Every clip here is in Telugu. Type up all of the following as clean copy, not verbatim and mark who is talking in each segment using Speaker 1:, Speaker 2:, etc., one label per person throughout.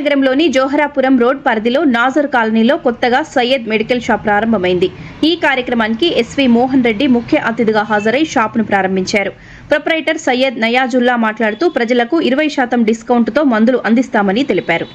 Speaker 1: నగరంలోని జోహరాపురం రోడ్ పరిధిలో నాజర్ కాలనీలో కొత్తగా సయ్యద్ మెడికల్ షాప్ ప్రారంభమైంది. ఈ కార్యక్రమానికి ఎస్వి మోహన్ రెడ్డి ముఖ్య అతిథిగా హాజరై షాపును ప్రారంభించారు. ప్రొప్రైటర్ సయ్యద్ నయాజుల్లా మాట్లాడుతూ ప్రజలకు 20% డిస్కౌంట్తో మందులు అందిస్తామని తెలిపారు.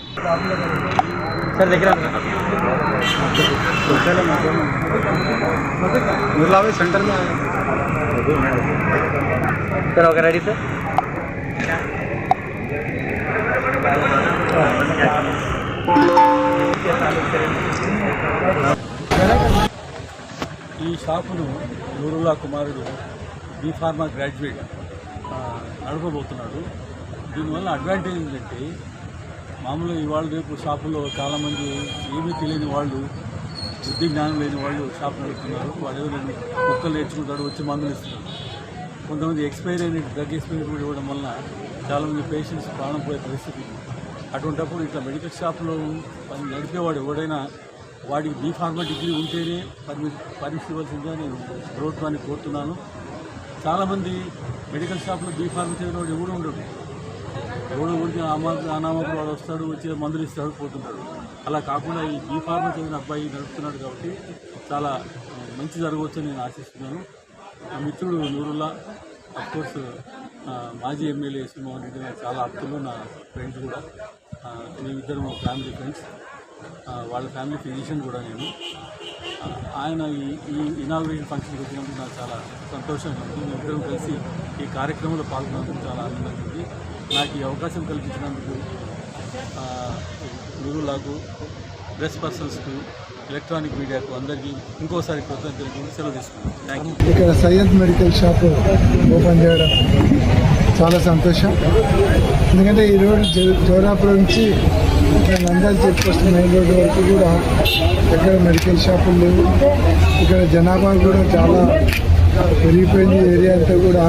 Speaker 2: ఈ షాపును నూరుల్లా కుమారుడు బీ ఫార్మా గ్రాడ్యుయేట్ నడపబోతున్నాడు. దీనివల్ల అడ్వాంటేజ్ ఏంటంటే మామూలుగా ఇవాళ రేపు షాపులో చాలామంది ఏమీ తెలియని వాళ్ళు, బుద్ధి జ్ఞానం లేని వాళ్ళు షాప్ నడుపుతున్నారు. వాడు ఏదో మొక్కలు నేర్చుకుంటాడు, వచ్చి మందులు ఇస్తున్నారు. కొంతమంది ఎక్స్పైర్ అయిన డ్రగ్ ఎక్స్పైరీ కూడా ఇవ్వడం వలన చాలామంది పేషెంట్స్ ప్రాణం పోయే పరిస్థితి. అటువంటిప్పుడు ఇట్లా మెడికల్ షాప్లో నడిపేవాడు ఎవడైనా వాడికి బీ ఫార్మా డిగ్రీ ఉంటేనే పరీక్ష ఇవ్వాల్సిందిగా నేను ప్రభుత్వాన్ని కోరుతున్నాను. చాలామంది మెడికల్ షాప్లో బీ ఫార్మా చదివిన వాడు ఎవడు ఉండడు. ఎవడో ఊరికి అనామకులు వాడు వస్తాడు, వచ్చి మందులు ఇస్తాడు, పోతుంటాడు. అలా కాకుండా ఈ బీ ఫార్మా చదివిన అబ్బాయి నడుపుతున్నాడు కాబట్టి చాలా మంచి జరగవచ్చని నేను ఆశిస్తున్నాను. నా మిత్రుడు నూరుల్లా, అఫ్కోర్స్ మాజీ ఎమ్మెల్యే ఎస్వి మోహన్ రెడ్డి గారు చాలా ఆప్తులు, నా ఫ్రెండ్స్ కూడా. మేమిద్దరం ఫ్యామిలీ ఫ్రెండ్స్. వాళ్ళ ఫ్యామిలీ ఫిజిషియన్ కూడా నేను. ఆయన ఈ ఇనాగ్రేషన్ ఫంక్షన్కి వచ్చినప్పుడు నాకు చాలా సంతోషంగా ఉంది. మేమిద్దరం కలిసి ఈ కార్యక్రమంలో పాల్గొన్నందుకు చాలా ఆనందంగా ఉంది. నాకు ఈ అవకాశం కల్పించినందుకు నూరుల్లాకు, ప్రెస్ పర్సన్స్కు, ఎలక్ట్రానిక్ మీడియాకు అందరికీ ఇంకోసారి కృతజ్ఞతలు సెలవు తీసుకున్నాను. Thank you.
Speaker 3: ఇక్కడ సయ్యద్ మెడికల్ షాప్ ఓపెన్ చేయడం చాలా సంతోషం. ఎందుకంటే ఈ రోడ్డు జోరాపురం నుంచి ఇక్కడ Nandyal check post main road వరకు కూడా ఎక్కడ మెడికల్ షాపులు లేవు. ఇక్కడ జనాభా కూడా చాలా పెరిగిపోయింది. ఏరియా అంతా కూడా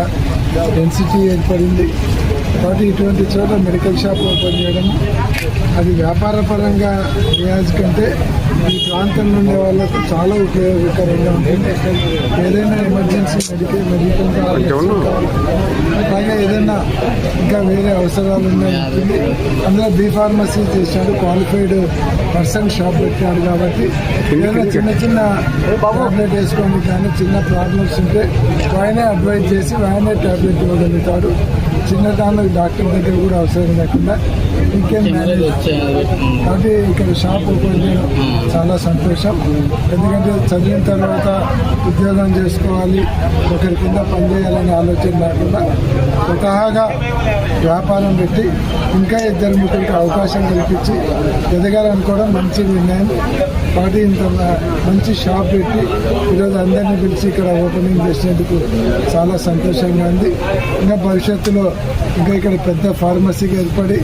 Speaker 3: డెన్సిటీ ఏర్పడింది. కాబట్టి ఇటువంటి చోట మెడికల్ షాప్ ఓపెన్ చేయడం అది వ్యాపార పరంగా రియాజ్ కంటే ఈ ప్రాంతంలో ఉండే వాళ్ళకు చాలా ఉపయోగకరంగా ఉంటుంది. ఏదైనా ఎమర్జెన్సీ మెడికల్ అలాగే ఏదైనా ఇంకా వేరే అవసరాలు ఉన్నాయంటుంది. అందులో బీ ఫార్మసీ చేశాడు, క్వాలిఫైడ్ పర్సన్ షాప్ పెట్టాడు. కాబట్టి ఏదైనా చిన్న చిన్న ట్యాబ్లెట్ వేసుకోండి, కానీ చిన్న ప్రాబ్లమ్స్ ఉంటే ఆయనే అడ్వైజ్ చేసి ఆయనే ట్యాబ్లెట్ ఇవ్వగలుగుతాడు. చిన్న దానిలో డాక్టర్ దగ్గర కూడా అవసరం లేకుండా ఇంకేం మేనేజ్. కాబట్టి ఇక్కడ షాప్ ఓపెన్ చేయడం చాలా సంతోషం. ఎందుకంటే చదివిన తర్వాత ఉద్యోగం చేసుకోవాలి, ఒకరి కింద పనిచేయాలనే ఆలోచన లేకుండా స్వతహాగా వ్యాపారం పెట్టి ఇంకా ఇద్దరు ముగ్గురికి అవకాశం కల్పించి ఎదగాలనుకోవడం మంచి నిర్ణయం. కాబట్టి ఇంత మంచి షాప్ పెట్టి ఈరోజు అందరినీ పిలిచి ఇక్కడ ఓపెనింగ్ చేసినందుకు చాలా సంతోషంగా ఉంది. ఇంకా భవిష్యత్తులో ఇంకా ఇక్కడ పెద్ద ఫార్మసీకి ఏర్పడి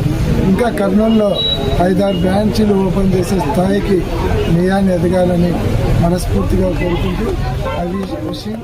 Speaker 3: ఇంకా కర్నూలులో 5-6 బ్రాంచీలు ఓపెన్ చేసే స్థాయికి నియాన్ని ఎదగాలని మనస్ఫూర్తిగా కోరుకుంటూ అవి విషయం